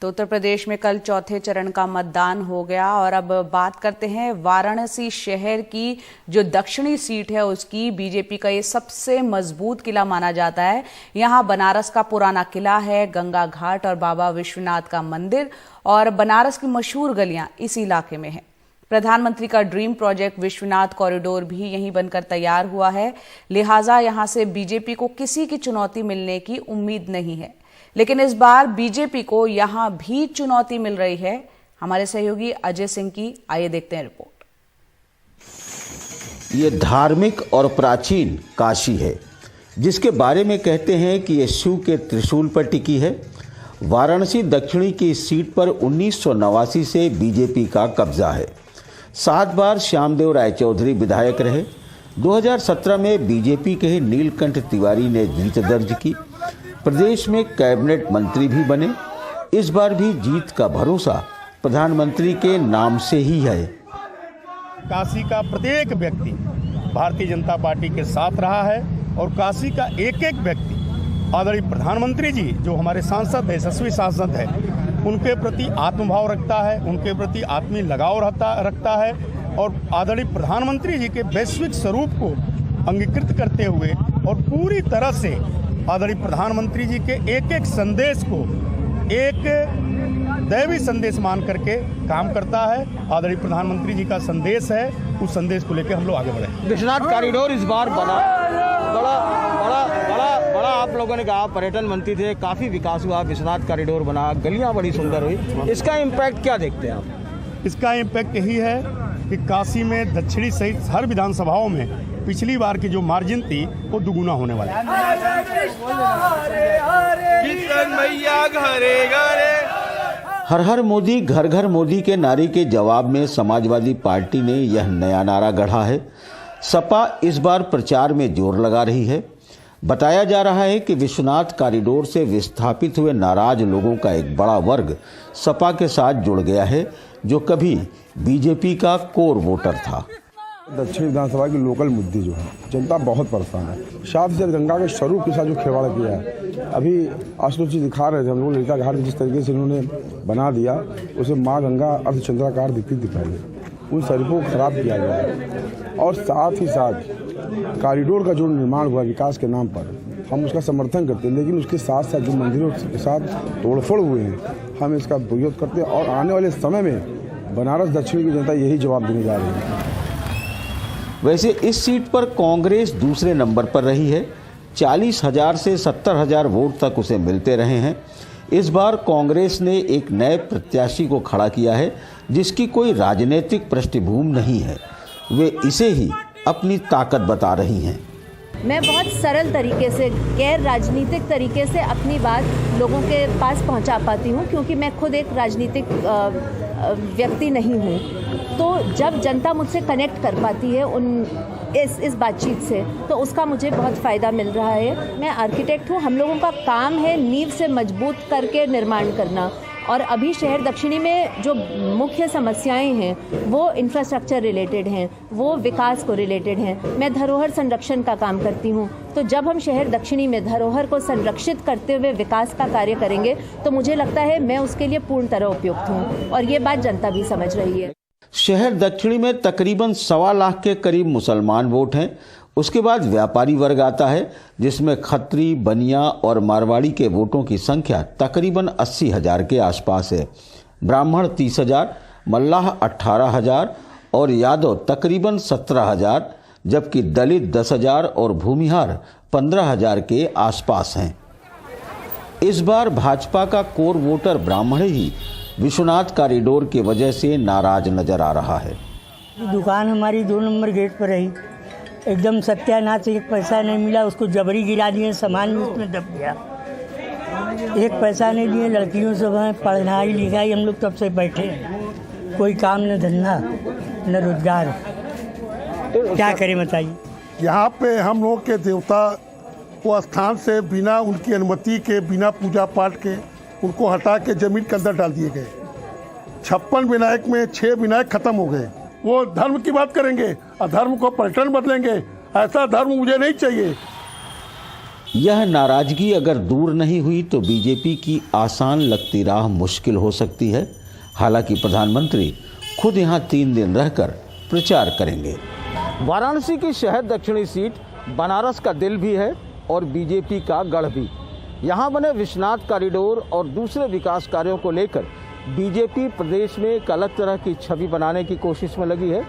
तो उत्तर प्रदेश में कल चौथे चरण का मतदान हो गया और अब बात करते हैं वाराणसी शहर की जो दक्षिणी सीट है उसकी। बीजेपी का ये सबसे मजबूत किला माना जाता है। यहाँ बनारस का पुराना किला है, गंगा घाट और बाबा विश्वनाथ का मंदिर और बनारस की मशहूर गलियां इस इलाके में है। प्रधानमंत्री का ड्रीम प्रोजेक्ट विश्वनाथ कॉरिडोर भी यहीं बनकर तैयार हुआ है, लिहाजा यहां से बीजेपी को किसी की चुनौती मिलने की उम्मीद नहीं है। लेकिन इस बार बीजेपी को यहां भी चुनौती मिल रही है। हमारे सहयोगी अजय सिंह की आइए देखते हैं रिपोर्ट। ये धार्मिक और प्राचीन काशी है, जिसके बारे में कहते हैं कि ये शिव के त्रिशूल पर टिकी है। वाराणसी दक्षिणी की इस सीट पर 1989 से बीजेपी का कब्जा है। 7 बार श्यामदेव राय चौधरी विधायक रहे। 2017 में बीजेपी के ही नीलकंठ तिवारी ने जीत दर्ज की। प्रदेश में कैबिनेट मंत्री भी बने। इस बार भी जीत का भरोसा प्रधानमंत्री के नाम से ही है। काशी का प्रत्येक व्यक्ति भारतीय जनता पार्टी के साथ रहा है और काशी का एक एक व्यक्ति आदरणीय प्रधानमंत्री जी जो हमारे सांसद है, यशस्वी सांसद है, उनके प्रति आत्मभाव रखता है, उनके प्रति आत्मीय लगाव रखता है और आदरणीय प्रधानमंत्री जी के वैश्विक स्वरूप को अंगीकृत करते हुए और पूरी तरह से आदरणीय प्रधानमंत्री जी के एक एक संदेश को एक दैवी संदेश मान करके काम करता है। आदरणीय प्रधानमंत्री जी का संदेश है, उस संदेश को लेकर हम लोग आगे बढ़े। विश्वनाथ कॉरिडोर इस बार बना, बड़ा आप लोगों ने कहा, पर्यटन मंत्री थे, काफ़ी विकास हुआ, विश्वनाथ कॉरिडोर बना, गलियां बड़ी सुंदर हुई। इसका इम्पैक्ट क्या देखते हैं आप? इसका इम्पैक्ट यही है कि काशी में दक्षिणी सहित हर विधानसभाओं में पिछली बार की जो मार्जिन थी वो दुगुना होने वाला है। हर हर मोदी घर घर मोदी के नारे के जवाब में समाजवादी पार्टी ने यह नया नारा गढ़ा है। सपा इस बार प्रचार में जोर लगा रही है। बताया जा रहा है कि विश्वनाथ कॉरिडोर से विस्थापित हुए नाराज लोगों का एक बड़ा वर्ग सपा के साथ जुड़ गया है, जो कभी बीजेपी का कोर वोटर था। दक्षिण विधानसभा की लोकल मुद्दे जो है, जनता बहुत परेशान है। साथ से गंगा के स्वरूप के साथ जो खिलवाड़ किया है, अभी आशुतोष जी दिखा रहे थे हम लोग ललिता घाट जिस तरीके से इन्होंने बना दिया, उसे माँ गंगा अर्धचंद्राकार दिखती थी पहले, उन स्वरूपों को खराब किया गया है। और साथ ही साथ कॉरिडोर का जो निर्माण हुआ विकास के नाम पर, हम उसका समर्थन करते हैं, लेकिन उसके साथ साथ जो मंदिरों के साथ तोड़फोड़ हुए हैं, हम इसका विरोध करते हैं। और आने वाले समय में बनारस दक्षिण की जनता यही जवाब देने जा रही है। वैसे इस सीट पर कांग्रेस दूसरे नंबर पर रही है। 40,000 से 70,000 वोट तक उसे मिलते रहे हैं। इस बार कांग्रेस ने एक नए प्रत्याशी को खड़ा किया है, जिसकी कोई राजनीतिक पृष्ठभूमि नहीं है। वे इसे ही अपनी ताकत बता रही हैं। मैं बहुत सरल तरीके से, गैर राजनीतिक तरीके से अपनी बात लोगों के पास पहुंचा पाती हूं, क्योंकि मैं खुद एक राजनीतिक व्यक्ति नहीं हूं। तो जब जनता मुझसे कनेक्ट कर पाती है इस बातचीत से, तो उसका मुझे बहुत फ़ायदा मिल रहा है। मैं आर्किटेक्ट हूँ, हम लोगों का काम है नींव से मजबूत करके निर्माण करना। और अभी शहर दक्षिणी में जो मुख्य समस्याएं हैं वो इंफ्रास्ट्रक्चर रिलेटेड हैं, वो विकास को रिलेटेड हैं। मैं धरोहर संरक्षण का काम करती हूँ, तो जब हम शहर दक्षिणी में धरोहर को संरक्षित करते हुए विकास का कार्य करेंगे, तो मुझे लगता है मैं उसके लिए पूर्ण तरह उपयुक्त हूँ और ये बात जनता भी समझ रही है। शहर दक्षिणी में तकरीबन 1.25 लाख के करीब मुसलमान वोट हैं। उसके बाद व्यापारी वर्ग आता है, जिसमें खत्री, बनिया और मारवाड़ी के वोटों की संख्या तकरीबन 80,000 के आसपास है। ब्राह्मण 30,000, मल्लाह 18,000 और यादव तकरीबन 17,000, जबकि दलित 10,000 और भूमिहार 15,000 के आसपास हैं। इस बार भाजपा का कोर वोटर ब्राह्मण ही विश्वनाथ कॉरिडोर की वजह से नाराज नजर आ रहा है। दुकान हमारी 2 नंबर गेट पर रही, एकदम सत्यानाश, 1 पैसा नहीं मिला, उसको जबरी गिरा दिए, सामान भी उसमें दब गया। 1 पैसा नहीं दिए, लड़कियों सब हैं, पढ़ाई लिखाई, हम लोग तब से बैठे हैं, कोई काम न धंधा न रोजगार, क्या करें बताइए। यहाँ पे हम लोग के देवता को स्थान से बिना उनकी अनुमति के, बिना पूजा पाठ के उनको हटा के जमीन के अंदर डाल दिए गए। 56 विनायक में 6 विनायक खत्म हो गए। वो धर्म की बात करेंगे, अधर्म को पर्यटन बदलेंगे, ऐसा धर्म मुझे नहीं चाहिए। यह नाराजगी अगर दूर नहीं हुई तो बीजेपी की आसान लगती राह मुश्किल हो सकती है। हालांकि प्रधानमंत्री खुद यहां 3 दिन रहकर प्रचार करेंगे। वाराणसी की शहर दक्षिणी सीट बनारस का दिल भी है और बीजेपी का गढ़ भी। यहाँ बने विश्वनाथ कॉरिडोर और दूसरे विकास कार्यों को लेकर बीजेपी प्रदेश में एक अलग तरह की छवि बनाने की कोशिश में लगी है,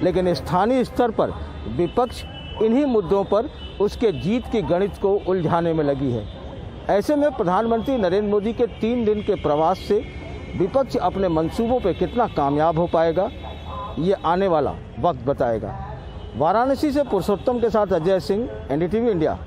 लेकिन स्थानीय स्तर पर विपक्ष इन्हीं मुद्दों पर उसके जीत की गणित को उलझाने में लगी है। ऐसे में प्रधानमंत्री नरेंद्र मोदी के 3 दिन के प्रवास से विपक्ष अपने मंसूबों पर कितना कामयाब हो पाएगा, ये आने वाला वक्त बताएगा। वाराणसी से पुरुषोत्तम के साथ अजय सिंह, एनडीटीवी इंडिया।